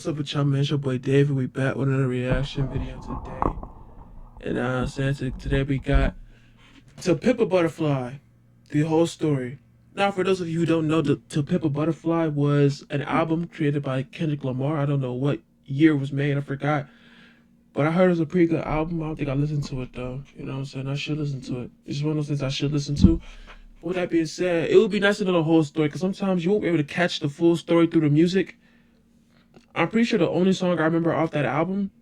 What's up with y'all, man? It's your boy David. We back with another reaction video today. And today we got To Pimp a Butterfly, the whole story. Now, for those of you who don't know, To Pimp a Butterfly was an album created by Kendrick Lamar. I don't know what year it was made, I forgot. But I heard it was a pretty good album. I don't think I listened to it though. You know what I'm saying? I should listen to it. It's just one of those things I should listen to. With that being said, it would be nice to know the whole story, because sometimes you won't be able to catch the full story through the music. I'm pretty sure the only song I remember off that album,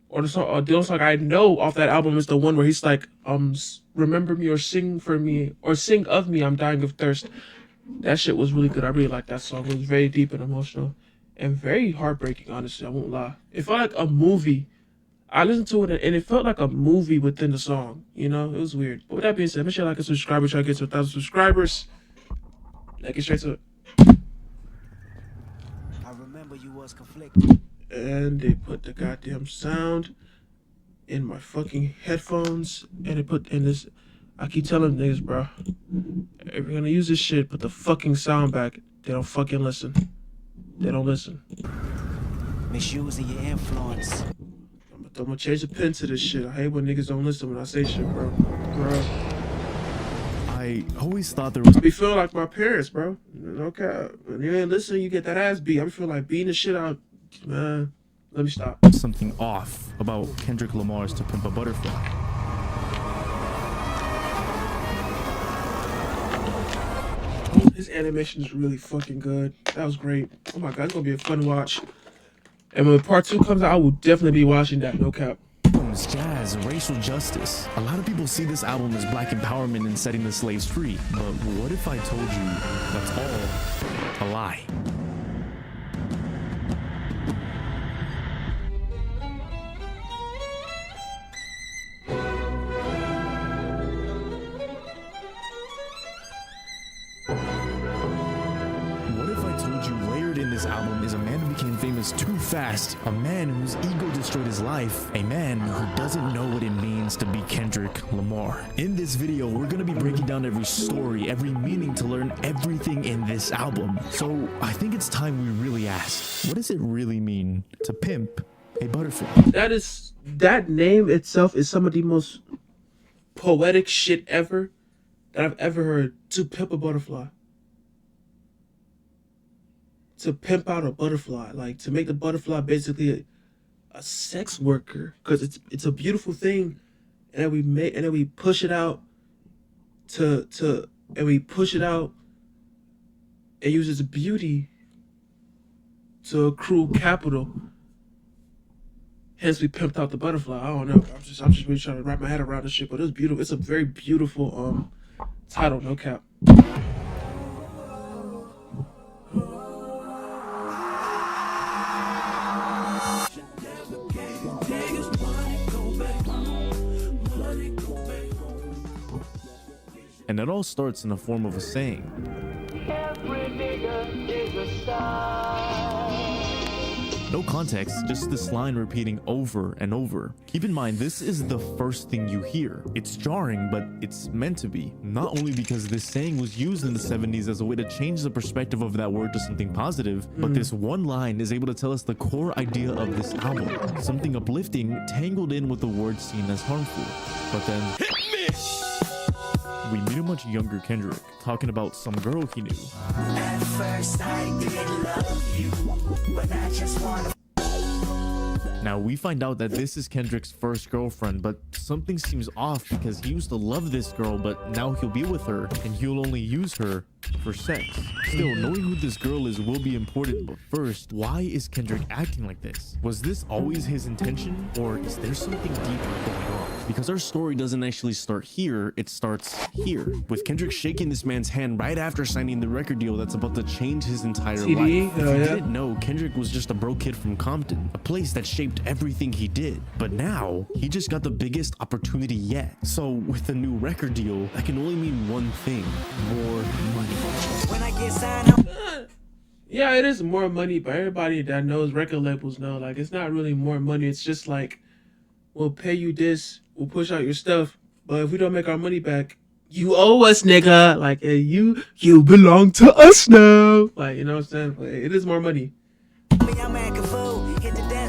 or the only song I know off that album, is the one where he's like, remember me or sing for me or sing of me, I'm dying of thirst. That shit was really good. I really liked that song. It was very deep and emotional, and very heartbreaking. Honestly, I won't lie. It felt like a movie. I listened to it and it felt like a movie within the song. You know, it was weird. But with that being said, make sure you like and subscribe. Try to get to 1,000 subscribers. Let's get straight to it. You was conflicted. And they put the goddamn sound in my fucking headphones, and they put in this. I keep telling niggas, bro, if you're gonna use this shit, put the fucking sound back. They don't fucking listen. They don't listen. Misusing your influence. I'm gonna change the pin to this shit. I hate when niggas don't listen when I say shit, bro. I always thought there was. I be feeling like my parents, bro. Okay, when you ain't listening, you get that ass beat. I be feeling like beating the shit out, man. Let me stop. Something off about Kendrick Lamar's To Pimp a Butterfly. His animation is really fucking good. That was great. Oh my god, it's gonna be a fun watch. And when part 2 comes out, I will definitely be watching that. No cap. Jazz, racial justice. A lot of people see this album as black empowerment and setting the slaves free. But what if I told you that's all a lie? What if I told you layered in this album is a man who became famous too fast, a man whose ego destroyed his life, a man who doesn't know what it means to be Kendrick Lamar. In this video, we're gonna be breaking down every story, every meaning to learn everything in this album. So I think it's time we really ask, what does it really mean to pimp a butterfly? That name itself is some of the most poetic shit ever that I've ever heard. To pimp a butterfly. To pimp out a butterfly, like to make the butterfly basically a sex worker, because it's a beautiful thing, and then we push it out and use its beauty to accrue capital. Hence, we pimped out the butterfly. I don't know. I'm just really trying to wrap my head around this shit, but it's beautiful. It's a very beautiful title. No cap. And it all starts in the form of a saying. Every nigga is a star. No context, just this line repeating over and over. Keep in mind, this is the first thing you hear. It's jarring, but it's meant to be. Not only because this saying was used in the 70s as a way to change the perspective of that word to something positive, but this one line is able to tell us the core idea of this album. Something uplifting tangled in with the words seen as harmful. But then we meet a much younger Kendrick talking about some girl he knew. At first I didn't love you, but I just wanna. Now we find out that this is Kendrick's first girlfriend, but something seems off because he used to love this girl, but now he'll be with her and he'll only use her for sex. Still, knowing who this girl is will be important, but first, why is Kendrick acting like this? Was this always his intention, or is there something deeper going on? Because our story doesn't actually start here, it starts here, with Kendrick shaking this man's hand right after signing the record deal that's about to change his entire life. If you didn't know, Kendrick was just a broke kid from Compton, a place that shaped everything he did. But now, he just got the biggest opportunity yet. So, with the new record deal, that can only mean one thing: more money. When I get signed up. Yeah, it is more money, but everybody that knows record labels know, like, it's not really more money. It's just like, we'll pay you this, we'll push out your stuff, but if we don't make our money back, you owe us, nigga. Like, hey, you belong to us now. Like, you know what I'm saying? Like, it is more money. I'm acting fool.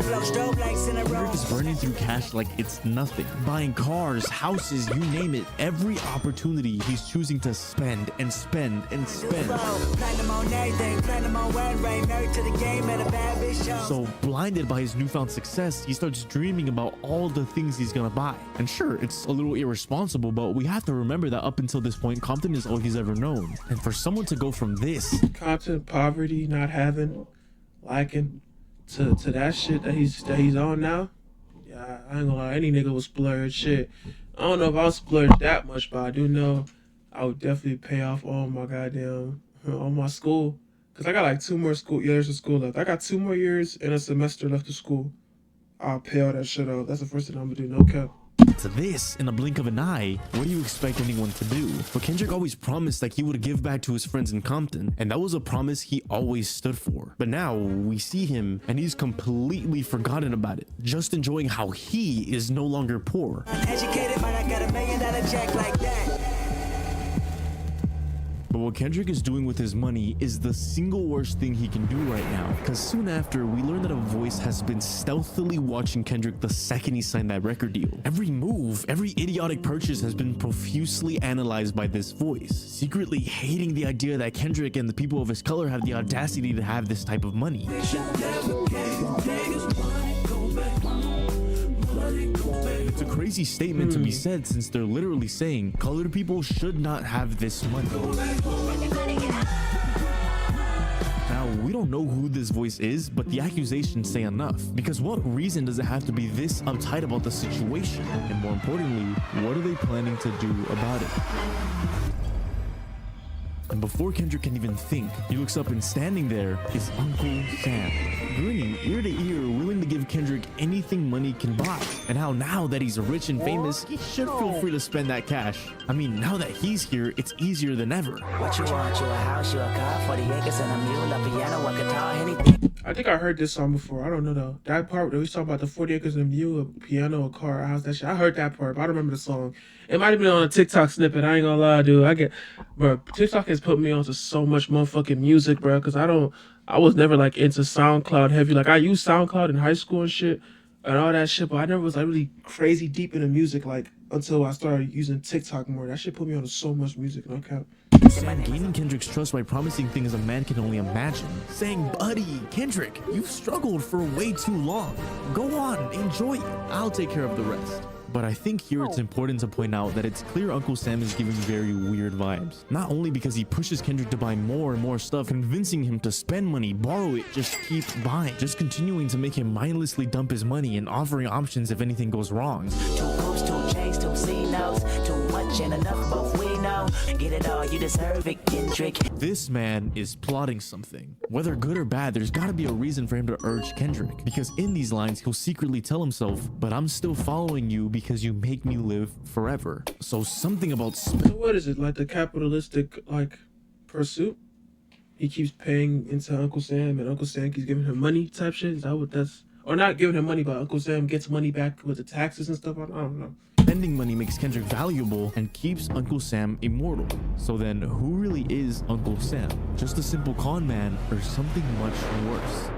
Kendrick is burning through cash like it's nothing. Buying cars, houses, you name it. Every opportunity he's choosing to spend and spend and spend. So blinded by his newfound success, he starts dreaming about all the things he's gonna buy. And sure, it's a little irresponsible, but we have to remember that up until this point, Compton is all he's ever known. And for someone to go from this Compton, poverty, not having, lacking, to that shit that he's on now. Yeah, I ain't gonna lie, any nigga will splurge shit. I don't know if I'll splurge that much, but I do know I would definitely pay off all my school. Cause I got like 2 more years of school left. I got 2 more years and a semester left of school. I'll pay all that shit off. That's the first thing I'm gonna do, no cap. to this in a blink of an eye, what do you expect anyone to do? But Kendrick always promised that he would give back to his friends in Compton, and that was a promise he always stood for. But now we see him and he's completely forgotten about it, just enjoying how he is no longer poor. Uneducated, but I got $1 million check like that. But what Kendrick is doing with his money is the single worst thing he can do right now, because soon after we learn that a voice has been stealthily watching Kendrick the second he signed that record deal. Every move, every idiotic purchase has been profusely analyzed by this voice, secretly hating the idea that Kendrick and the people of his color have the audacity to have this type of money. It's a crazy statement to be said, since they're literally saying colored people should not have this money. Now, we don't know who this voice is, but the accusations say enough. Because what reason does it have to be this uptight about the situation? And more importantly, what are they planning to do about it? And before Kendrick can even think, he looks up and standing there is Uncle Sam, grinning ear to ear, willing to give Kendrick anything money can buy. And how now that he's rich and famous, he should feel free to spend that cash. I mean, now that he's here, it's easier than ever. What you want, you a house, you a car, 40 acres and a mule, a piano, a guitar, anything. I think I heard this song before. I don't know though. That part that we talking about the 40 acres and a mule, a piano, a car, a house, that shit. I heard that part, but I don't remember the song. It might have been on a TikTok snippet. I ain't gonna lie, dude. Bro, TikTok has put me onto so much motherfucking music, bro. Cause I was never like into SoundCloud heavy. Like I used SoundCloud in high school and shit and all that shit, but I never was like really crazy deep into music like until I started using TikTok more. That shit put me onto so much music, no cap. Sam gaining Kendrick's trust by promising things a man can only imagine. Saying, buddy, Kendrick, you've struggled for way too long. Go on, enjoy it. I'll take care of the rest. But I think here it's important to point out that it's clear Uncle Sam is giving very weird vibes. Not only because he pushes Kendrick to buy more and more stuff, convincing him to spend money, borrow it, just keep buying. Just continuing to make him mindlessly dump his money and offering options if anything goes wrong. 2 coops, 2 chains, 2 C-notes, too much and enough, both we know. Get it all, you deserve it, Kendrick. This man is plotting something. Whether good or bad, there's gotta be a reason for him to urge Kendrick. Because in these lines, he'll secretly tell himself, but I'm still following you because you make me live forever. So something about So what is it, like the capitalistic like pursuit? He keeps paying into Uncle Sam and Uncle Sam keeps giving him money type shit? Is that what that's, or not giving him money, but Uncle Sam gets money back with the taxes and stuff? I don't know. spending money makes Kendrick valuable and keeps Uncle Sam immortal. So then who really is Uncle Sam? Just a simple con man or something much worse?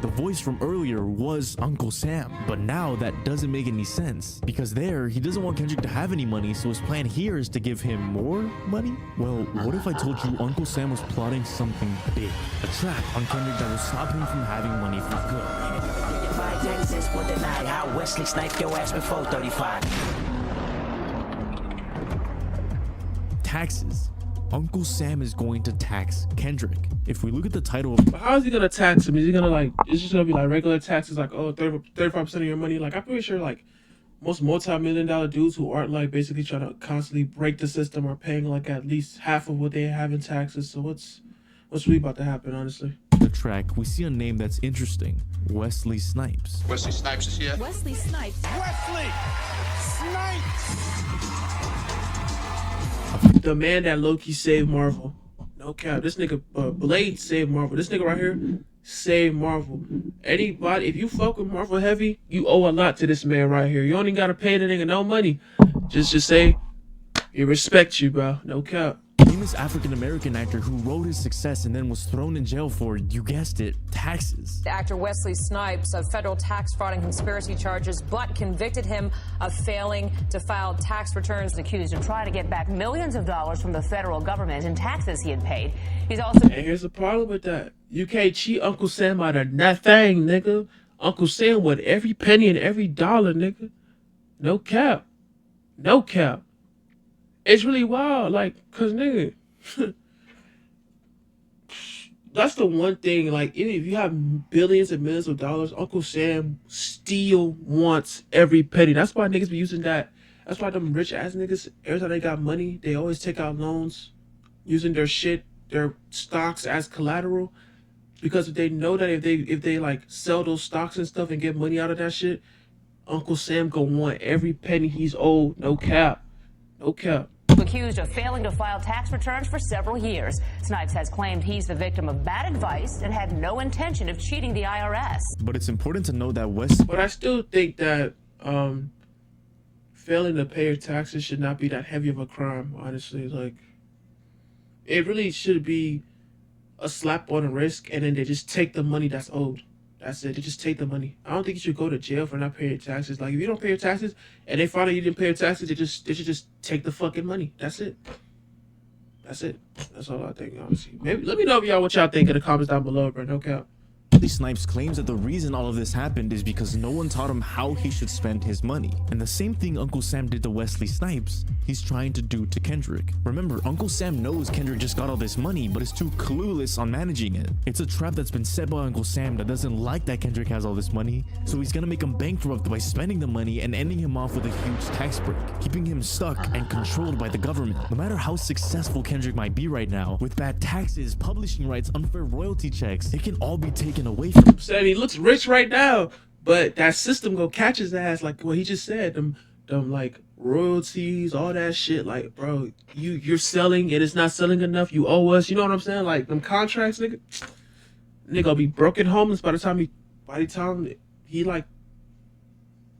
The voice from earlier was Uncle Sam, but now that doesn't make any sense, because there he doesn't want Kendrick to have any money, so his plan here is to give him more money? Well, what if I told you Uncle Sam was plotting something big, a trap on Kendrick that will stop him from having money for good? Texas will deny how Wesley sniped your ass before 35. Taxes. Uncle Sam is going to tax Kendrick. If we look at the title of, But how is he gonna tax him? Is he gonna like, it's just gonna be like regular taxes, like, oh, 35% of your money? Like, I'm pretty sure like most multi-million-dollar dudes who aren't like basically trying to constantly break the system are paying like at least half of what they have in taxes. So what's really about to happen, honestly? the track, we see a name that's interesting: Wesley Snipes. Wesley Snipes is here. Wesley Snipes. Wesley Snipes! The man that low-key saved Marvel. No cap. This nigga, Blade saved Marvel. This nigga right here saved Marvel. Anybody, if you fuck with Marvel heavy, you owe a lot to this man right here. You only gotta pay the nigga no money. Just say, he respects you, bro. No cap. He famous African-American actor who rode his success and then was thrown in jail for, you guessed it, taxes. Actor Wesley Snipes of federal tax fraud and conspiracy charges, but convicted him of failing to file tax returns. Accused of trying to get back millions of dollars from the federal government in taxes he had paid. He's also... And here's the problem with that. You can't cheat Uncle Sam out of nothing, nigga. Uncle Sam with every penny and every dollar, nigga. No cap. No cap. It's really wild, like, cause nigga, that's the one thing, like, even if you have billions and millions of dollars, Uncle Sam still wants every penny. That's why niggas be using that. That's why them rich ass niggas, every time they got money, they always take out loans using their shit, their stocks as collateral. Because they know that if they like sell those stocks and stuff and get money out of that shit, Uncle Sam gonna want every penny he's owed. No cap. No cap. Accused of failing to file tax returns for several years. Snipes has claimed he's the victim of bad advice and had no intention of cheating the IRS. But it's important to know that But I still think that failing to pay your taxes should not be that heavy of a crime, honestly. Like, it really should be a slap on the wrist, and then they just take the money that's owed. That's it. They just take the money. I don't think you should go to jail for not paying your taxes. Like, if you don't pay your taxes and they find out you didn't pay your taxes, they should just take the fucking money. That's it. That's it. That's all I think, honestly. Maybe let me know if y'all what y'all think in the comments down below, bro. No cap. Snipes claims that the reason all of this happened is because no one taught him how he should spend his money. And the same thing Uncle Sam did to Wesley Snipes, he's trying to do to Kendrick. Remember, Uncle Sam knows Kendrick just got all this money, but is too clueless on managing it. It's a trap that's been set by Uncle Sam that doesn't like that Kendrick has all this money, so he's gonna make him bankrupt by spending the money and ending him off with a huge tax break, keeping him stuck and controlled by the government. No matter how successful Kendrick might be right now, with bad taxes, publishing rights, unfair royalty checks, it can all be taken away from him. Said he looks rich right now, but that system gonna catch his ass, like what he just said. Them like royalties, all that shit. Like, bro, you're selling and it's not selling enough. You owe us. You know what I'm saying? Like them contracts, nigga. Nigga gonna be broken homeless by the time he like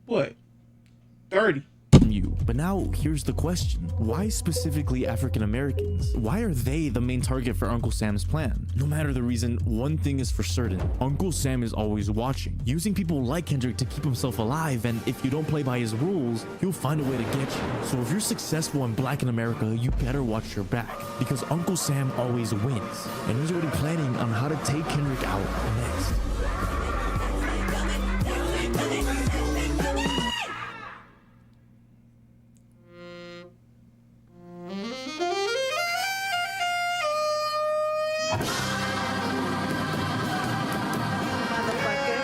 what 30. You. But now here's the question. Why specifically African Americans? Why are they the main target for Uncle Sam's plan? No matter the reason, one thing is for certain. Uncle Sam is always watching, using people like Kendrick to keep himself alive, and if you don't play by his rules, he'll find a way to get you. So if you're successful and black in America, you better watch your back, because Uncle Sam always wins, and he's already planning on how to take Kendrick out next.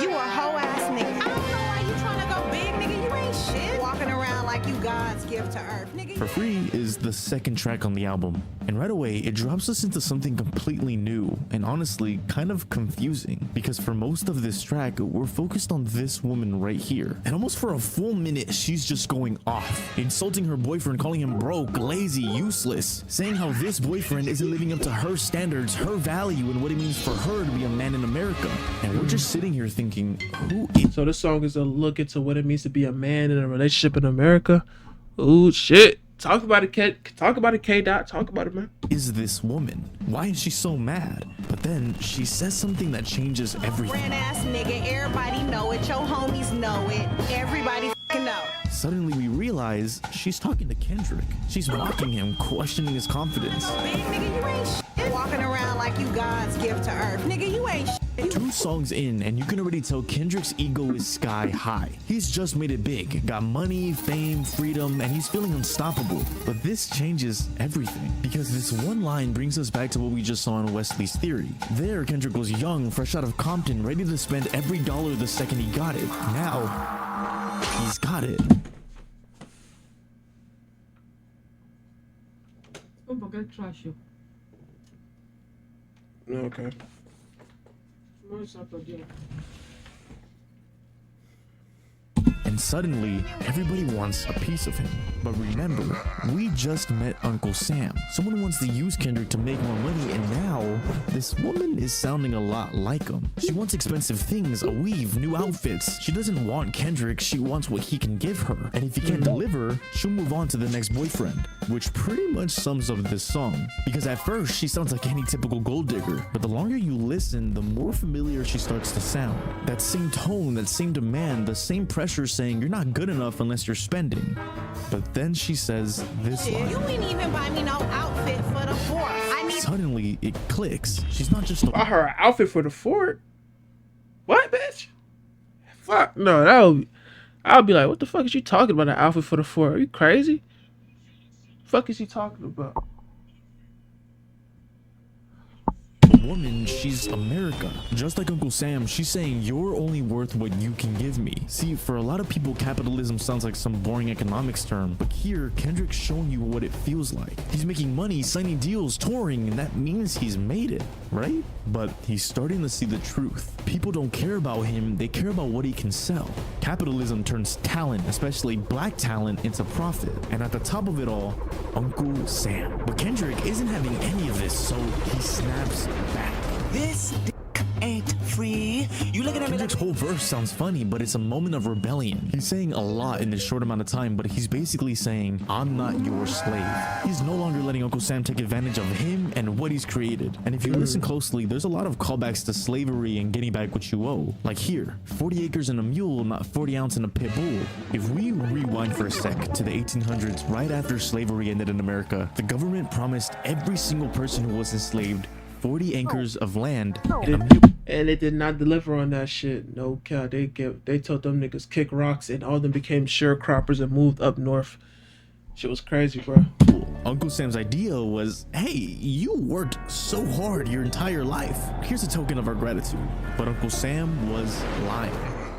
You a hoe ass nigga. I don't know why you trying to go big, nigga. You ain't shit. Walking around like you God's gift to earth, nigga. For Free is the second track on the album, and right away it drops us into something completely new and honestly kind of confusing, because for most of this track we're focused on this woman right here, and almost for a full minute she's just going off, insulting her boyfriend, calling him broke, lazy, useless, saying how this boyfriend isn't living up to her standards, her value, and what it means for her to be a man in America. And we're just sitting here thinking, who is... So this song is a look into what it means to be a man in a relationship in America. Ooh, shit. Talk about it, Kdot. Talk about it, man. Is this woman? Why is she so mad? But then she says something that changes everything. Brand ass nigga. Everybody know it. Your homies know it. Everybody f***ing know. Suddenly we realize she's talking to Kendrick. She's mocking him, questioning his confidence. Big nigga, you ain't shit. Walking around like you God's gift to earth, nigga. You ain't shit. 2 songs in, and you can already tell Kendrick's ego is sky high. He's just made it big, got money, fame, freedom, and he's feeling unstoppable. But this changes everything, because this one line brings us back to what we just saw in Wesley's Theory. There, Kendrick was young, fresh out of Compton, ready to spend every dollar the second he got it. Now, he's got it. Okay. And suddenly, everybody wants a piece of him. But remember, we just met Uncle Sam. Someone wants to use Kendrick to make more money, and now this woman is sounding a lot like him. She wants expensive things, a weave, new outfits. She doesn't want Kendrick, she wants what he can give her. And if he can't deliver, she'll move on to the next boyfriend, which pretty much sums up this song. Because at first, she sounds like any typical gold digger, but the longer you listen, the more familiar she starts to sound. That same tone, that same demand, the same pressure saying you're not good enough unless you're spending. But then she says this line. You ain't even buy me no outfit for the 4th. I need. Suddenly, it clicks. She's not just Buy her an outfit for the fort? What, bitch? Fuck no, I'll be like, what the fuck is you talking about? An outfit for the fort? Are you crazy? Fuck is he talking about? a woman, she's America. Just like Uncle Sam, she's saying you're only worth what you can give me. See, for a lot of people, capitalism sounds like some boring economics term, but here, Kendrick's showing you what it feels like. He's making money, signing deals, touring, and that means he's made it, right? But he's starting to see the truth. People don't care about him, they care about what he can sell. Capitalism turns talent, especially black talent, into profit. And at the top of it all, Uncle Sam. But Kendrick isn't having any of this, so he snaps back. This dick ain't free. You looking at me Kendrick's whole verse sounds funny, but it's a moment of rebellion. He's saying a lot in this short amount of time, but he's basically saying, I'm not your slave. He's no longer letting Uncle Sam take advantage of him and what he's created. And if you listen closely, there's a lot of callbacks to slavery and getting back what you owe. Like here, 40 acres and a mule, not 40 ounce in a pit bull. If we rewind for a sec to the 1800s, right after slavery ended in America, the government promised every single person who was enslaved 40 acres of land and a mule. And they did not deliver on that shit. No cow. They told them niggas kick rocks, and all of them became sharecroppers and moved up north. Shit was crazy, bro. Uncle Sam's idea was, hey, you worked so hard your entire life. Here's a token of our gratitude. But Uncle Sam was lying.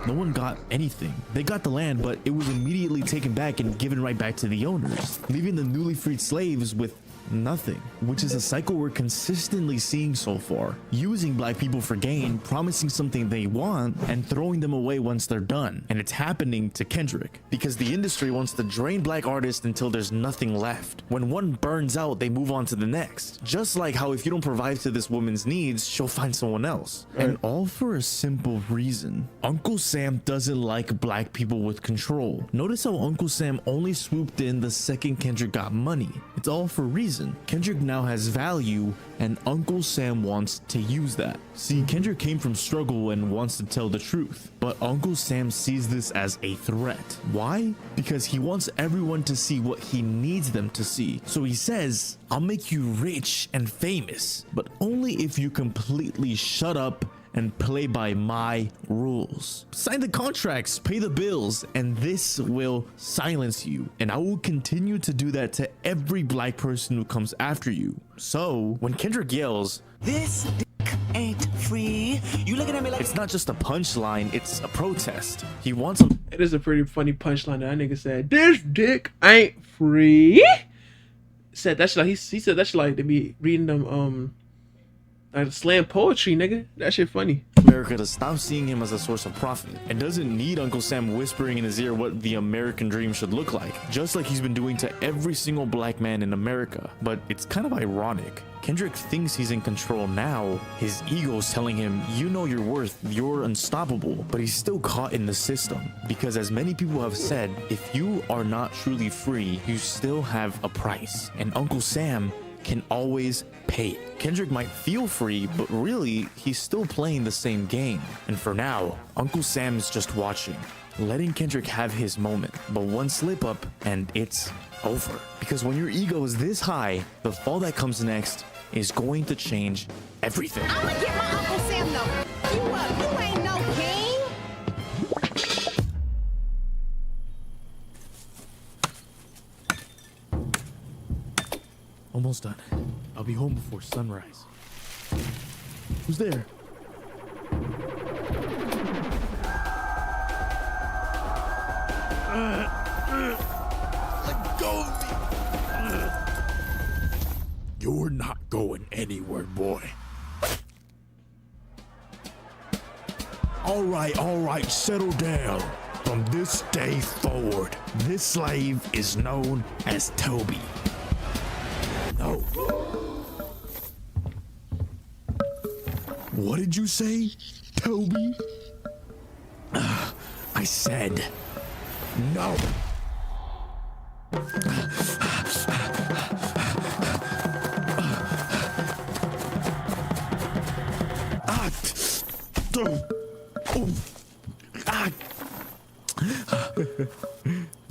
No one got anything. They got the land, but it was immediately taken back and given right back to the owners, leaving the newly freed slaves with nothing, which is a cycle we're consistently seeing so far. Using black people for gain, promising something they want, and throwing them away once they're done. And it's happening to Kendrick, because the industry wants to drain black artists until there's nothing left. When one burns out, they move on to the next. Just like how if you don't provide to this woman's needs, she'll find someone else. And all for a simple reason. Uncle Sam doesn't like black people with control. Notice how Uncle Sam only swooped in the second Kendrick got money. It's all for a reason. Kendrick now has value, and Uncle Sam wants to use that. See, Kendrick came from struggle and wants to tell the truth, but Uncle Sam sees this as a threat. Why? Because he wants everyone to see what he needs them to see. So he says, I'll make you rich and famous, but only if you completely shut up and play by my rules. Sign the contracts, pay the bills, and this will silence you. And I will continue to do that to every black person who comes after you. So when Kendrick yells, this dick ain't free. You looking at me like it's not just a punchline, it's a protest. He wants a It is a pretty funny punchline. That nigga said, "This dick ain't free." Said that shit like he said that shit like they be reading them like slam poetry, nigga. That shit funny. America to stop seeing him as a source of profit and doesn't need Uncle Sam whispering in his ear what the American dream should look like, just like he's been doing to every single black man in America. But it's kind of ironic. Kendrick thinks he's in control now. His ego's telling him, you know your worth, you're unstoppable, but he's still caught in the system. Because as many people have said, if you are not truly free, you still have a price. And Uncle Sam can always pay it. Kendrick might feel free, but really, he's still playing the same game. And for now, Uncle Sam is just watching, letting Kendrick have his moment. But one slip up, and it's over. Because when your ego is this high, the fall that comes next is going to change everything. I'ma get my Uncle Sam number. You up? You ain't no king. Almost done. I'll be home before sunrise. Who's there? Let go of me. You're not going anywhere, boy. All right, settle down. From this day forward, this slave is known as Toby. No. What did you say, Toby? I said no.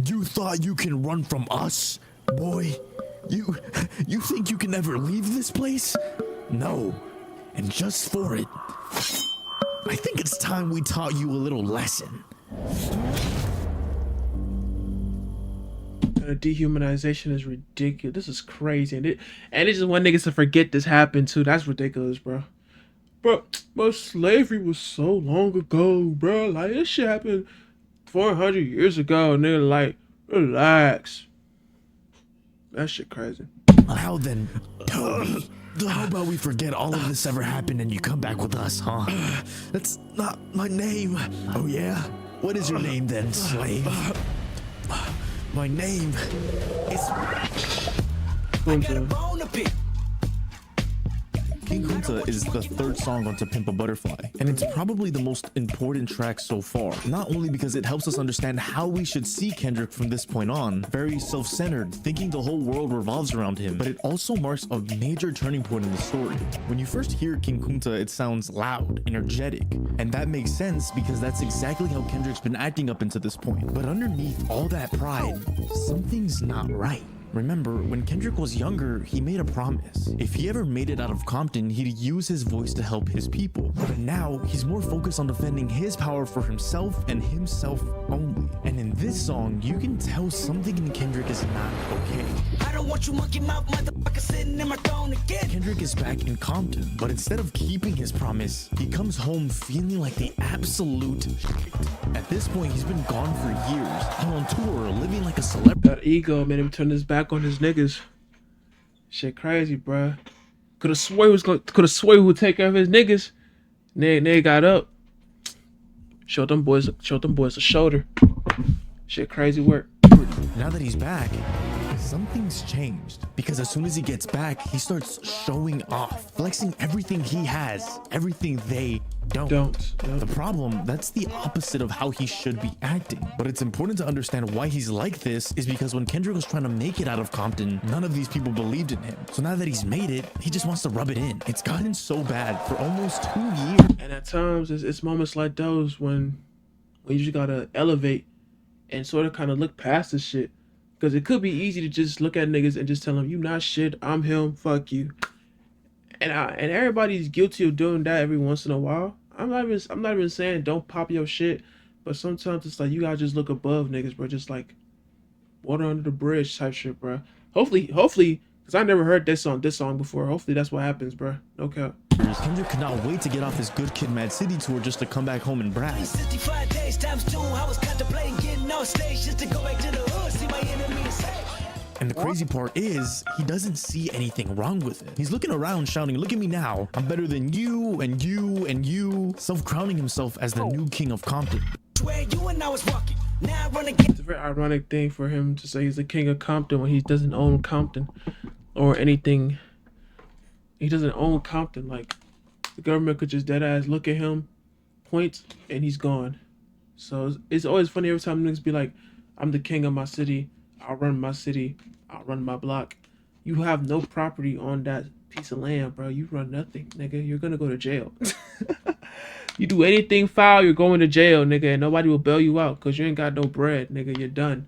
You thought you can run from us, boy? You think you can ever leave this place? No. And just for it, I think it's time we taught you a little lesson. Dehumanization is ridiculous. This is crazy, and it's just one niggas to forget this happened too. That's ridiculous, bro. But slavery was so long ago, bro. Like, this shit happened 400 years ago, nigga. Like, relax. That shit crazy. How then, Toby? How about we forget all of this ever happened and you come back with us, huh? That's not my name. Oh yeah? What is your name then, slave? My name is... King Kunta is the third song on To Pimp a Butterfly, and it's probably the most important track so far, not only because it helps us understand how we should see Kendrick from this point on, very self-centered, thinking the whole world revolves around him, but it also marks a major turning point in the story. When you first hear King Kunta, it sounds loud, energetic, and that makes sense because that's exactly how Kendrick's been acting up until this point. But underneath all that pride, something's not right. Remember, when Kendrick was younger, he made a promise. If he ever made it out of Compton, he'd use his voice to help his people. But now, he's more focused on defending his power for himself and himself only. And in this song, you can tell something in Kendrick is not okay. I don't want you monkey mouth motherfucker sitting in my throne again. Kendrick is back in Compton, but instead of keeping his promise, he comes home feeling like the absolute shit. At this point, he's been gone for years, on tour, living like a celebrity. That ego made him turn his back on his niggas. Shit crazy, bruh. Could have swore he would take care of his niggas. Nigga got up. Showed them boys a shoulder. Shit crazy work. Now that he's back, something's changed. Because as soon as he gets back, he starts showing off, flexing everything he has, everything they don't. The problem, that's the opposite of how he should be acting. But it's important to understand why he's like this is because when Kendrick was trying to make it out of Compton, none of these people believed in him. So now that he's made it, he just wants to rub it in. It's gotten so bad for almost 2 years. And at times, it's moments like those when you just gotta elevate and sort of kind of look past this shit. Because it could be easy to just look at niggas and just tell them, you not shit, I'm him, fuck you. And everybody's guilty of doing that every once in a while. I'm not even saying don't pop your shit, but sometimes it's like you gotta just look above niggas, bro. Just like water under the bridge type shit, bro. Hopefully, because I never heard this song before. Hopefully that's what happens, bro. No cap. Kendrick could not wait to get off this Good Kid, Mad City tour just to come back home and brag. 65 days times 2, I was contemplating getting on stage just to go back to the hood, see my enemies say. And the crazy part is, he doesn't see anything wrong with it. He's looking around shouting, look at me now. I'm better than you and you and you. Self-crowning himself as the new king of Compton. Where you and I was walking, now I run again. It's a very ironic thing for him to say he's the king of Compton when he doesn't own Compton or anything. He doesn't own Compton. Like, the government could just dead ass look at him, point, and he's gone. So it's always funny every time niggas be like, I'm the king of my city. I'll run my city. I'll run my block. You have no property on that piece of land, bro. You run nothing, nigga. You're gonna go to jail. You do anything foul, you're going to jail, nigga, and nobody will bail you out because you ain't got no bread, nigga. You're done.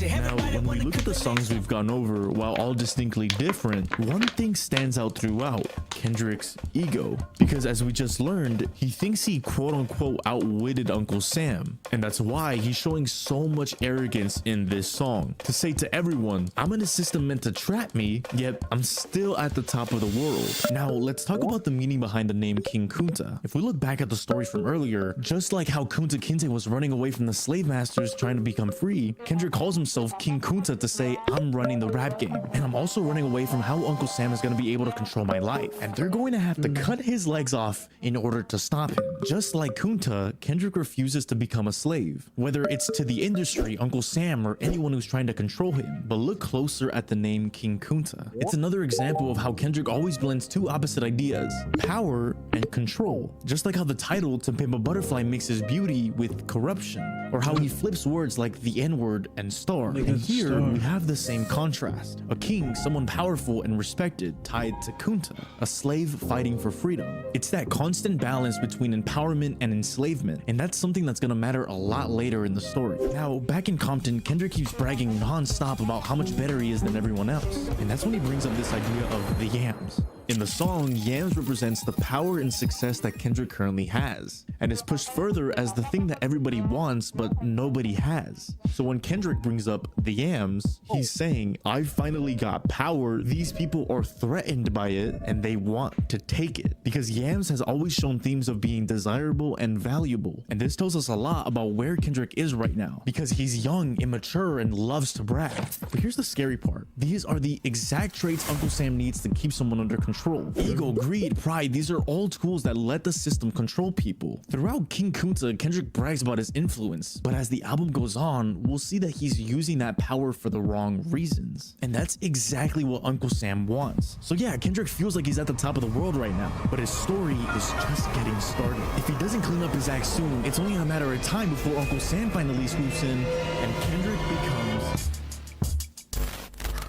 Now, when we look at the songs we've gone over, while all distinctly different, one thing stands out throughout: Kendrick's ego. Because as we just learned, he thinks he quote-unquote outwitted Uncle Sam. And that's why he's showing so much arrogance in this song. To say to everyone, I'm in a system meant to trap me, yet I'm still at the top of the world. Now, let's talk about the meaning behind the name King Kunta. If we look back at the story from earlier, just like how Kunta Kinte was running away from the slave masters trying to become free, Kendrick calls himself himself King Kunta to say, I'm running the rap game, and I'm also running away from how Uncle Sam is going to be able to control my life. And they're going to have to cut his legs off in order to stop him. Just like Kunta, Kendrick refuses to become a slave, whether it's to the industry, Uncle Sam, or anyone who's trying to control him. But look closer at the name King Kunta. It's another example of how Kendrick always blends two opposite ideas, power and control. Just like how the title To Pimp a Butterfly mixes beauty with corruption, or how he flips words like the N-word and star. And here we have the same contrast. A king, someone powerful and respected, tied to Kunta, a slave fighting for freedom. It's that constant balance between empowerment and enslavement, and that's something that's gonna matter a lot later in the story. Now, back in Compton, Kendrick keeps bragging non-stop about how much better he is than everyone else, and that's when he brings up this idea of the yams. In the song, yams represents the power and success that Kendrick currently has, and is pushed further as the thing that everybody wants but nobody has. So when Kendrick brings up the yams, he's saying, I finally got power, these people are threatened by it, and they want to take it. Because yams has always shown themes of being desirable and valuable, and this tells us a lot about where Kendrick is right now, because he's young, immature, and loves to brag. But here's the scary part. These are the exact traits Uncle Sam needs to keep someone under control. Ego, greed, pride, these are all tools that let the system control people. Throughout King Kunta, Kendrick brags about his influence, but as the album goes on, we'll see that he's using that power for the wrong reasons. And that's exactly what Uncle Sam wants. So yeah, Kendrick feels like he's at the top of the world right now, but his story is just getting started. If he doesn't clean up his act soon, it's only a matter of time before Uncle Sam finally swoops in and Kendrick becomes...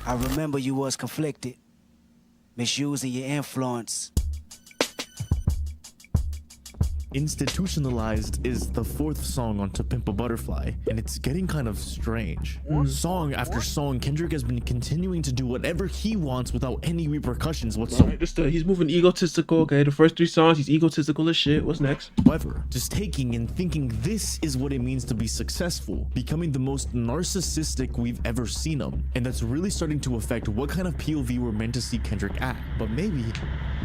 I remember you was conflicted, misusing your influence. Institutionalized is the fourth song on To Pimp a Butterfly, and it's getting kind of strange. Song after song, Kendrick has been continuing to do whatever he wants without any repercussions whatsoever. He's moving egotistical. Okay, the first 3 songs, he's egotistical as shit. What's next? However, just taking and thinking this is what it means to be successful, becoming the most narcissistic we've ever seen him, and that's really starting to affect what kind of POV we're meant to see Kendrick at. But maybe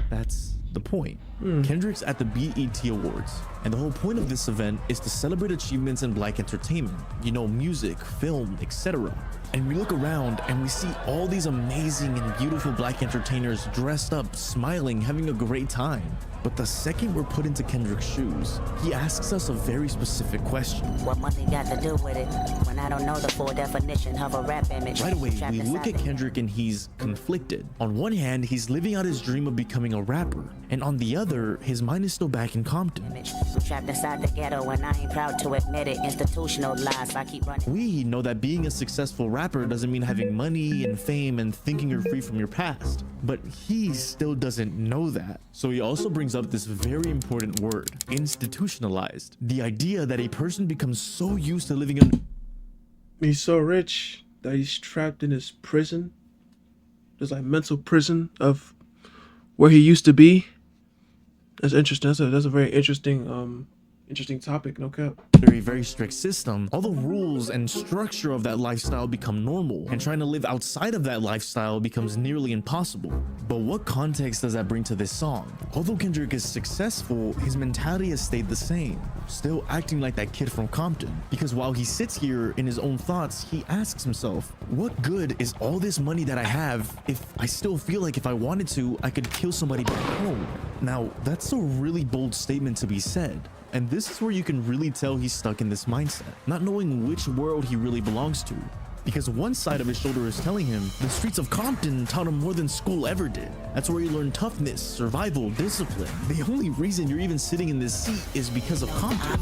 that's the point. Kendrick's at the BET Awards, and the whole point of this event is to celebrate achievements in Black entertainment, you know, music, film, etc. And we look around and we see all these amazing and beautiful Black entertainers dressed up, smiling, having a great time. But the second we're put into Kendrick's shoes, he asks us a very specific question. What money got to do with it when I don't know the full definition of a rap image? Right away, we look at Kendrick and he's conflicted. On one hand, he's living out his dream of becoming a rapper, and on the other, his mind is still back in Compton. I'm trapped inside the ghetto and I ain't proud to admit it. Institutionalized, I keep running. We know that being a successful rapper doesn't mean having money and fame and thinking you're free from your past, but he still doesn't know that. So he also brings up this very important word, institutionalized. The idea that a person becomes so used to living in... He's so rich that he's trapped in his prison. There's like mental prison of where he used to be. That's interesting. That's a very interesting topic, no cap. Under a very strict system, all the rules and structure of that lifestyle become normal, and trying to live outside of that lifestyle becomes nearly impossible. But what context does that bring to this song? Although Kendrick is successful, his mentality has stayed the same, still acting like that kid from Compton. Because while he sits here in his own thoughts, he asks himself, what good is all this money that I have if I still feel like if I wanted to, I could kill somebody back home? Now, that's a really bold statement to be said. And this is where you can really tell he's stuck in this mindset, not knowing which world he really belongs to. Because one side of his shoulder is telling him the streets of Compton taught him more than school ever did. That's where you learn toughness, survival, discipline. The only reason you're even sitting in this seat is because of Compton.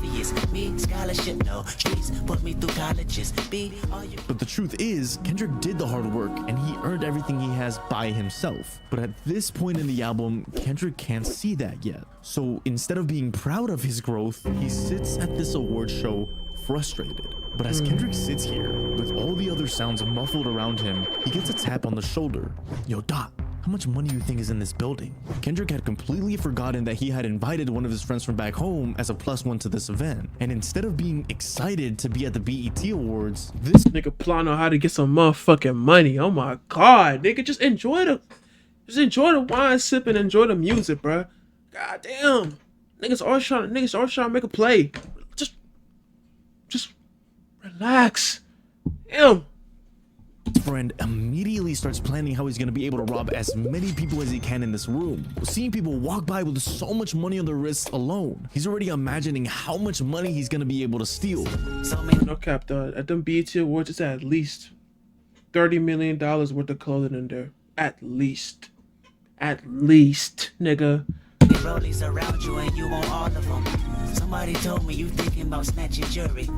But the truth is, Kendrick did the hard work and he earned everything he has by himself. But at this point in the album, Kendrick can't see that yet. So instead of being proud of his growth, he sits at this award show frustrated. But as Kendrick sits here, with all the other sounds muffled around him, he gets a tap on the shoulder. Yo, Dot, how much money do you think is in this building? Kendrick had completely forgotten that he had invited one of his friends from back home as a +1 to this event. And instead of being excited to be at the BET Awards, this nigga plan on how to get some motherfucking money. Oh my god, nigga, just enjoy the wine sipping, enjoy the music, bruh. God damn. Niggas always trying to make a play. Just relax. Damn. Friend immediately starts planning how he's going to be able to rob as many people as he can in this room. Seeing people walk by with so much money on their wrists alone, he's already imagining how much money he's going to be able to steal. No cap, though. At them BET Awards, it's at least $30 million worth of clothing in there. At least, nigga. Rollies around you and you want all of them. Somebody told me you thinking about snatching jewelry.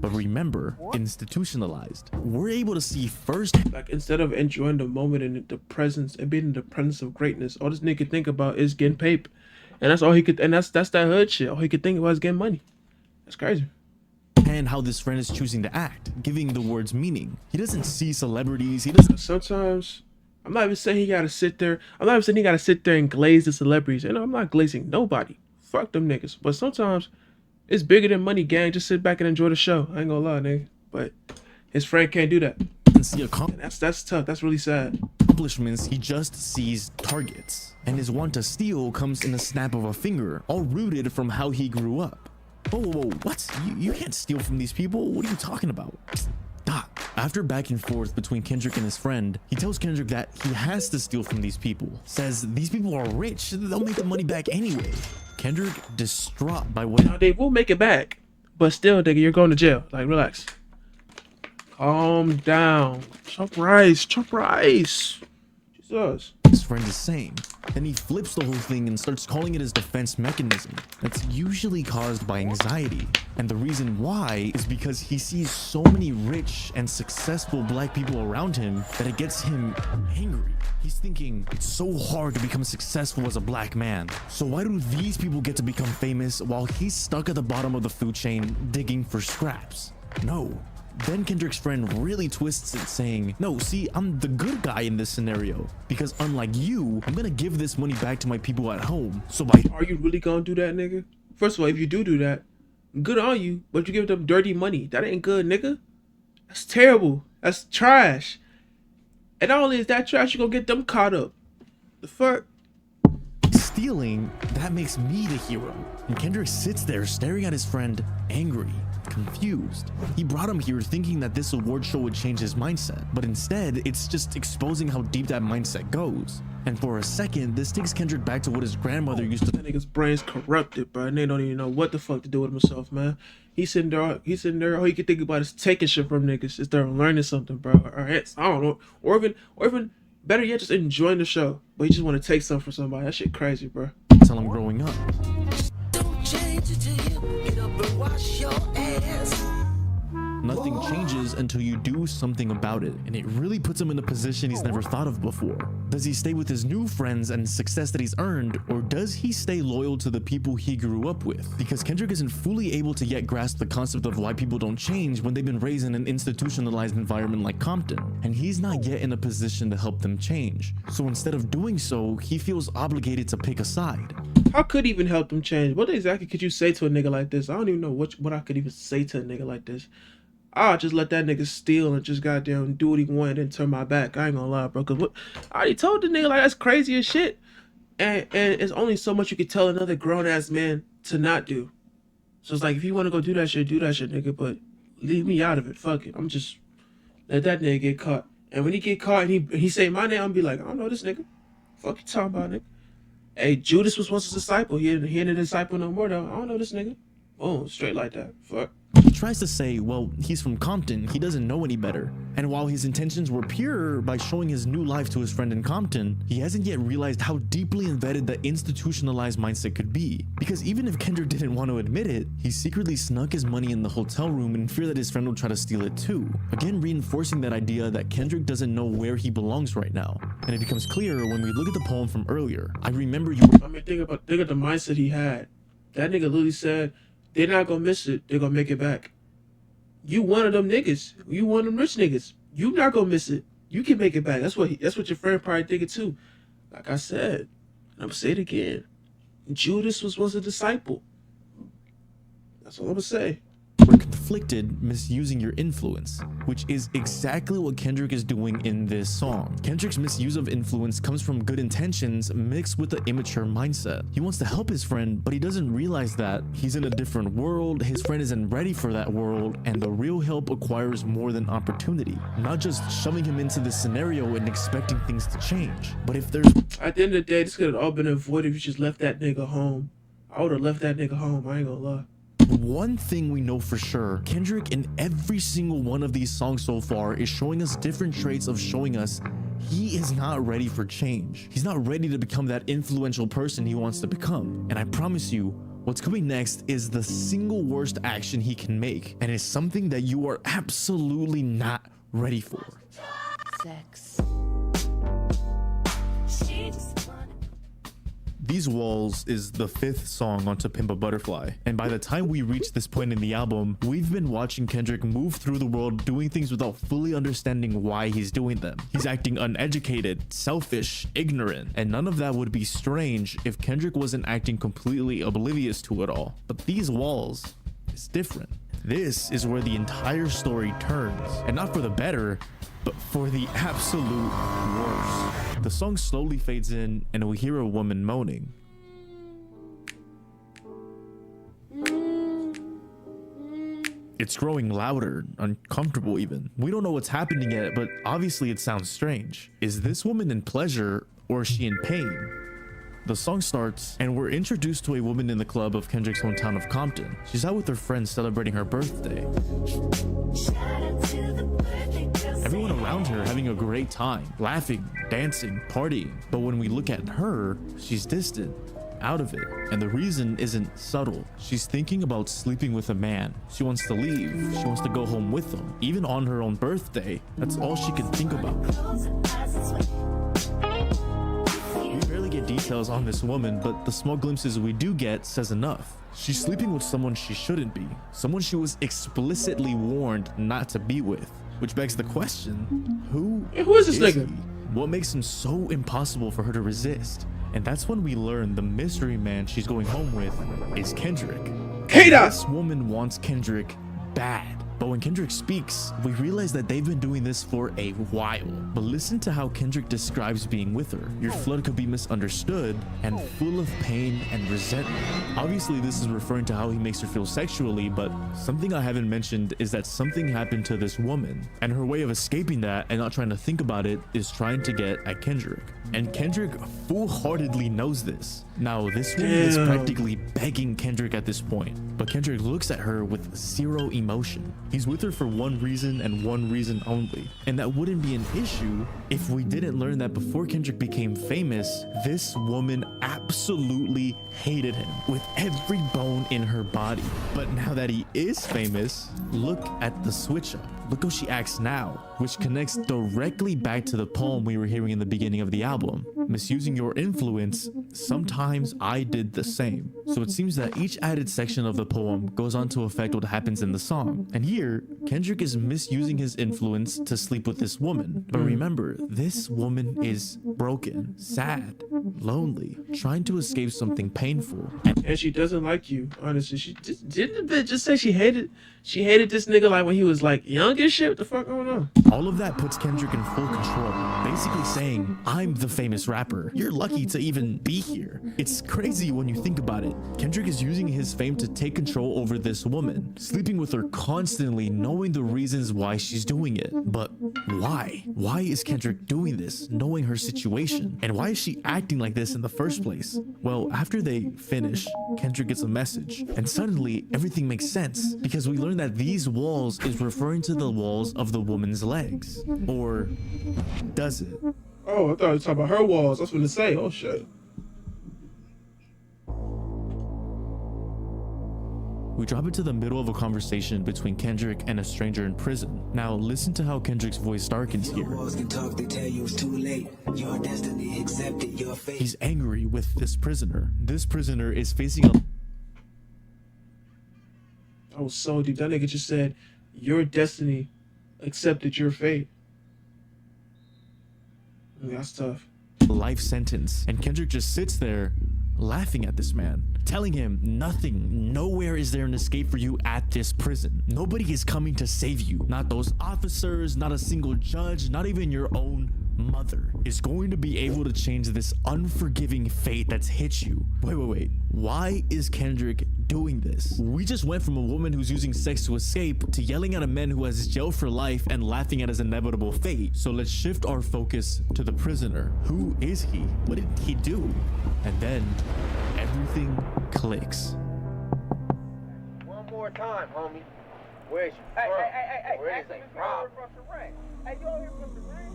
But remember, institutionalized. We're able to see first. Like, instead of enjoying the moment and the presence and being in the presence of greatness, all this nigga think about is getting paper. And that's all he could, and that's that hood shit. All he could think about is getting money. That's crazy. And how this friend is choosing to act, giving the words meaning. He doesn't see celebrities. He doesn't. Sometimes, I'm not even saying he gotta sit there. I'm not even saying he gotta sit there and glaze the celebrities. You know, I'm not glazing nobody. Fuck them niggas. But sometimes, it's bigger than money, gang. Just sit back and enjoy the show. I ain't gonna lie, nigga. But his friend can't do that. See that's tough. That's really sad. Accomplishments, he just sees targets. And his want to steal comes in a snap of a finger, all rooted from how he grew up. Whoa, what? You can't steal from these people. What are you talking about? Stop. After back and forth between Kendrick and his friend, he tells Kendrick that he has to steal from these people. Says these people are rich. They'll make the money back anyway. Kendrick, distraught by what... Now, they will make it back. But still, nigga, you're going to jail. Like, relax. Calm down. Chop rice. Jesus. His friend is saying. Then he flips the whole thing and starts calling it his defense mechanism. That's usually caused by anxiety. And the reason why is because he sees so many rich and successful black people around him that it gets him angry. He's thinking, it's so hard to become successful as a black man. So why do these people get to become famous while he's stuck at the bottom of the food chain digging for scraps? No. Then Kendrick's friend really twists it, saying, no, see, I'm the good guy in this scenario. Because unlike you, I'm gonna give this money back to my people at home. So by... Are you really gonna do that, nigga? First of all, if you do that, good on you, but you give them dirty money. That ain't good, nigga. That's terrible. That's trash. And not only is that trash, you gonna get them caught up. The fuck? Stealing, that makes me the hero. And Kendrick sits there staring at his friend, angry, confused. He brought him here thinking that this award show would change his mindset, but instead, it's just exposing how deep that mindset goes. And for a second, this takes Kendrick back to what his grandmother used to... That nigga's brain's corrupted, bro, and they don't even know what the fuck to do with himself, man. He's sitting there, all he can think about is taking shit from niggas. Is there learning something, bro? Or I don't know. Or even better yet, just enjoying the show. But you just want to take something from somebody. That shit crazy, bro. Until I'm growing up. Don't change it till you get up and wash your ass. Nothing changes until you do something about it, and it really puts him in a position he's never thought of before. Does he stay with his new friends and success that he's earned, or does he stay loyal to the people he grew up with? Because Kendrick isn't fully able to yet grasp the concept of why people don't change when they've been raised in an institutionalized environment like Compton, and he's not yet in a position to help them change. So instead of doing so, he feels obligated to pick a side. How could even help them change? What exactly could you say to a nigga like this? I don't even know what I could even say to a nigga like this. I'll just let that nigga steal and just goddamn do what he wanted and turn my back. I ain't gonna lie, bro. Cause what I already told the nigga, like, that's crazy as shit. And it's only so much you can tell another grown ass man to not do. So it's like, if you want to go do that shit, nigga. But leave me out of it. Fuck it. I'm just let that nigga get caught. And when he get caught and he say my name, I'm be like, I don't know this nigga. Fuck you talking about, nigga. Hey, Judas was once a disciple. He ain't a disciple no more though. I don't know this nigga. Boom, straight like that. Fuck. He tries to say, well, he's from Compton, he doesn't know any better. And while his intentions were pure by showing his new life to his friend in Compton, he hasn't yet realized how deeply embedded the institutionalized mindset could be. Because even if Kendrick didn't want to admit it, he secretly snuck his money in the hotel room in fear that his friend would try to steal it too. Again, reinforcing that idea that Kendrick doesn't know where he belongs right now. And it becomes clear when we look at the poem from earlier. I remember you... I mean, think of the mindset he had. That nigga literally said, they're not gonna miss it. They're gonna make it back. You one of them niggas. You one of them rich niggas. You not gonna miss it. You can make it back. That's what your friend probably thinking too. Like I said, I'm gonna say it again. Judas was a disciple. That's all I'm gonna say. conflicted, misusing your influence, which is exactly what Kendrick is doing in this song. Kendrick's misuse of influence comes from good intentions mixed with an immature mindset. He wants to help his friend, but he doesn't realize that he's in a different world, his friend isn't ready for that world, and the real help acquires more than opportunity. Not just shoving him into this scenario and expecting things to change, but if there's... At the end of the day, this could have all been avoided if you just left that nigga home. I would have left that nigga home, I ain't gonna lie. One thing we know for sure, Kendrick in every single one of these songs so far is showing us different traits of showing us he is not ready for change. He's not ready to become that influential person he wants to become. And I promise you, what's coming next is the single worst action he can make, and it's something that you are absolutely not ready for. Sex. These Walls is the 5th song onto Pimp a Butterfly, and by the time we reach this point in the album, we've been watching Kendrick move through the world doing things without fully understanding why he's doing them. He's acting uneducated, selfish, ignorant, and none of that would be strange if Kendrick wasn't acting completely oblivious to it all. But These Walls is different. This is where the entire story turns, and not for the better, but for the absolute worst. The song slowly fades in and we hear a woman moaning. It's growing louder, uncomfortable even. We don't know what's happening yet, but obviously it sounds strange. Is this woman in pleasure or is she in pain? The song starts and we're introduced to a woman in the club of Kendrick's hometown of Compton. She's out with her friends celebrating her birthday. Everyone around her having a great time, laughing, dancing, partying. But when we look at her, she's distant, out of it. And the reason isn't subtle. She's thinking about sleeping with a man. She wants to leave. She wants to go home with him. Even on her own birthday, that's all she can think about. We barely get details on this woman, but the small glimpses we do get says enough. She's sleeping with someone she shouldn't be. Someone she was explicitly warned not to be with. Which begs the question, who is this nigga? he? What makes him so impossible for her to resist? And that's when we learn the mystery man she's going home with is Kendrick. Kdot! This woman wants Kendrick bad. But when Kendrick speaks, we realize that they've been doing this for a while. But listen to how Kendrick describes being with her. Your flood could be misunderstood and full of pain and resentment. Obviously, this is referring to how he makes her feel sexually, but something I haven't mentioned is that something happened to this woman. And her way of escaping that and not trying to think about it is trying to get at Kendrick. And Kendrick full-heartedly knows this. Now, this woman is practically begging Kendrick at this point, but Kendrick looks at her with zero emotion. He's with her for one reason and one reason only. And that wouldn't be an issue if we didn't learn that before Kendrick became famous, this woman absolutely hated him with every bone in her body. But now that he is famous, look at the switch up. Look how she acts now, which connects directly back to the poem we were hearing in the beginning of the album. Misusing your influence, sometimes I did the same. So it seems that each added section of the poem goes on to affect what happens in the song. And here, Kendrick is misusing his influence to sleep with this woman. But remember, this woman is broken, sad, lonely, trying to escape something painful. And she doesn't like you, honestly. She just, didn't the bitch just say she hated this nigga like when he was like young and shit? What the fuck going on? All of that puts Kendrick in full control, basically saying, I'm the famous rapper. You're lucky to even be here. It's crazy when you think about it. Kendrick is using his fame to take control over this woman, sleeping with her constantly, knowing the reasons why she's doing it. But why? Why is Kendrick doing this, knowing her situation? And why is she acting like this in the first place? Well, after they finish, Kendrick gets a message, and suddenly everything makes sense, because we learn that these walls is referring to the walls of the woman's legs. Or does it? Oh, I thought you were talking about her walls. I was gonna say, oh shit. We drop into the middle of a conversation between Kendrick and a stranger in prison. Now listen to how Kendrick's voice darkens here. He's angry with this prisoner. This prisoner is facing a... I was so deep. That nigga just said, your destiny accepted your fate. That's tough. life sentence, and Kendrick just sits there laughing at this man, telling him nowhere is there an escape for you at this prison. Nobody is coming to save you. Not those officers, not a single judge, not even your own mother is going to be able to change this unforgiving fate that's hit you. Wait. Why is Kendrick doing this? We just went from a woman who's using sex to escape to yelling at a man who has jail for life and laughing at his inevitable fate. So let's shift our focus to the prisoner. Who is he? What did he do? And then everything clicks. One more time, homie. Where is you? Hey. Where is it? Rob. Hey, you over here from the rain?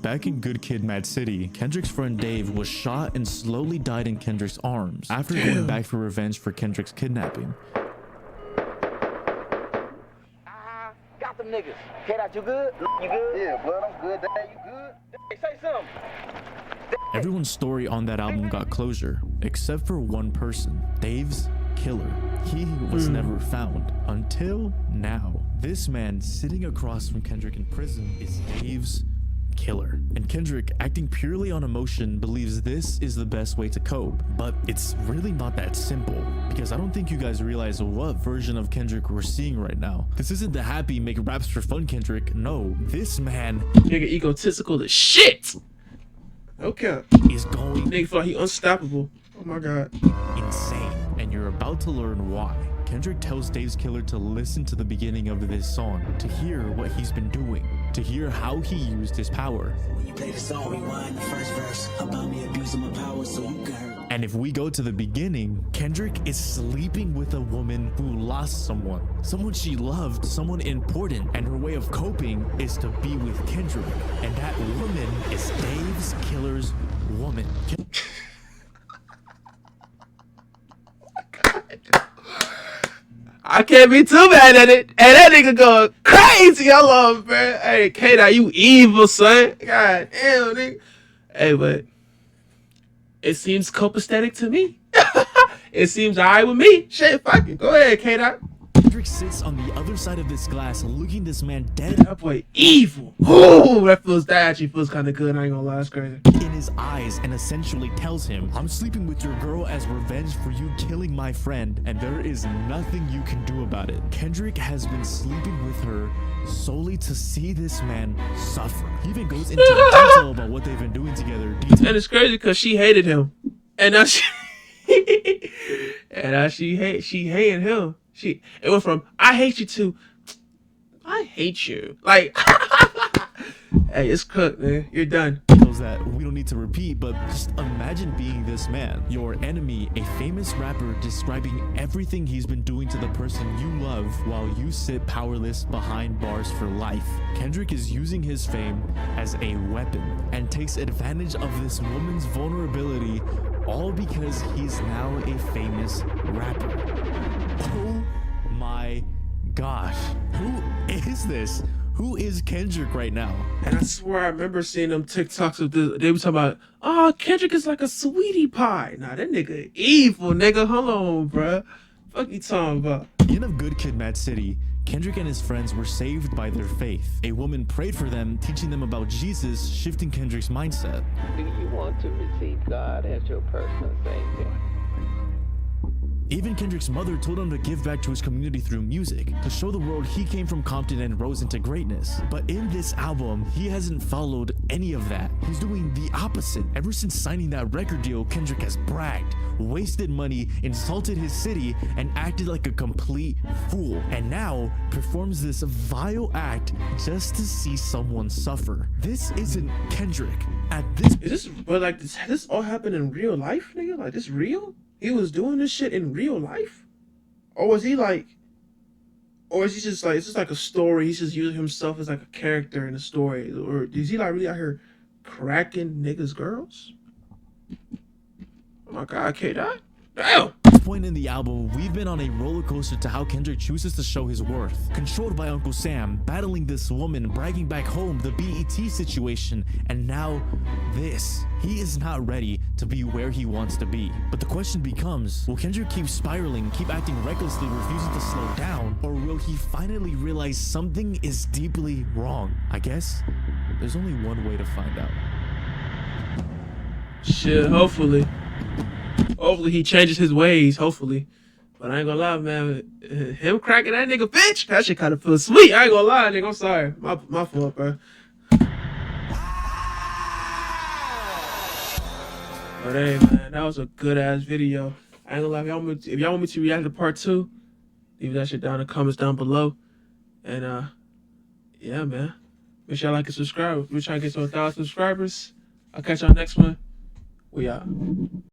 Back in Good Kid, Mad City, Kendrick's friend Dave was shot and slowly died in Kendrick's arms after going back for revenge for Kendrick's kidnapping. Got them niggas. Kdot, you good? You good? Yeah, blood, I'm good. Dad, you good? Hey, say something. Everyone's story on that album got closure, except for one person, Dave's killer. He was never found until now. This man sitting across from Kendrick in prison is Dave's killer. And Kendrick, acting purely on emotion, believes this is the best way to cope. But it's really not that simple, because I don't think you guys realize what version of Kendrick we're seeing right now. This isn't the happy make raps for fun Kendrick. No, this man, nigga egotistical as shit. Okay. is going Nigga feel like he unstoppable. Oh my god. insane, and you're about to learn why. Kendrick tells Dave's killer to listen to the beginning of this song, to hear what he's been doing, to hear how he used his power. When you play the song, rewind the first verse about me abusing my power so you can hurt. And if we go to the beginning, Kendrick is sleeping with a woman who lost someone she loved, someone important, and her way of coping is to be with Kendrick. And that woman is Dave's killer's woman. I can't be too mad at it. And that nigga going crazy. I love him, bro. Hey, Kdot, you evil, son. God damn, nigga. Hey, but it seems copacetic to me. It seems alright with me. Shit, fuck it. Go ahead, Kdot. Kendrick sits on the other side of this glass, looking this man dead That boy evil. Ooh, that actually feels kind of good. I ain't gonna lie, it's crazy. in his eyes and essentially tells him, I'm sleeping with your girl as revenge for you killing my friend, and there is nothing you can do about it. Kendrick has been sleeping with her solely to see this man suffer. He even goes into detail about what they've been doing together. And it's crazy because she hated him. And now she she hated him. It went from I hate you to I hate you. Like hey, it's cooked, man. You're done. That we don't need to repeat, but just imagine being this man, your enemy, a famous rapper describing everything he's been doing to the person you love while you sit powerless behind bars for life. Kendrick is using his fame as a weapon and takes advantage of this woman's vulnerability, all because he's now a famous rapper. Oh my gosh, who is this? Who is Kendrick right now? And I swear I remember seeing them TikToks of this. They were talking about, oh, Kendrick is like a sweetie pie. Nah, that nigga evil, nigga. Hold on, bruh. Fuck you talking about? In a Good Kid, Mad City, Kendrick and his friends were saved by their faith. A woman prayed for them, teaching them about Jesus, shifting Kendrick's mindset. Do you want to receive God as your personal savior? Even Kendrick's mother told him to give back to his community through music, to show the world he came from Compton and rose into greatness. But in this album, he hasn't followed any of that. He's doing the opposite. Ever since signing that record deal, Kendrick has bragged, wasted money, insulted his city, and acted like a complete fool. And now performs this vile act just to see someone suffer. This isn't Kendrick. But this all happened in real life, nigga? Like, this real? He was doing this shit in real life? Or was he like, or is he just like, it's just like a story, he's just using himself as like a character in a story? Or is he like really out here cracking niggas' girls? Oh my god, Kdot. Damn! At this point in the album, we've been on a roller coaster to how Kendrick chooses to show his worth. Controlled by Uncle Sam, battling this woman, bragging back home, the BET situation, and now this. He is not ready to be where he wants to be. But the question becomes, will Kendrick keep spiraling, keep acting recklessly, refusing to slow down, or will he finally realize something is deeply wrong? I guess there's only one way to find out. Shit, hopefully he changes his ways. Hopefully, but I ain't gonna lie, man. Him cracking that nigga bitch, that shit kind of feels sweet. I ain't gonna lie, nigga. I'm sorry, my fault, bro. But hey, man, that was a good ass video. I ain't gonna lie, if y'all want me to react to part 2, leave that shit down in the comments down below. And yeah, man. Make sure y'all like and subscribe. We're trying to get to 1,000 subscribers. I'll catch y'all next one. We out.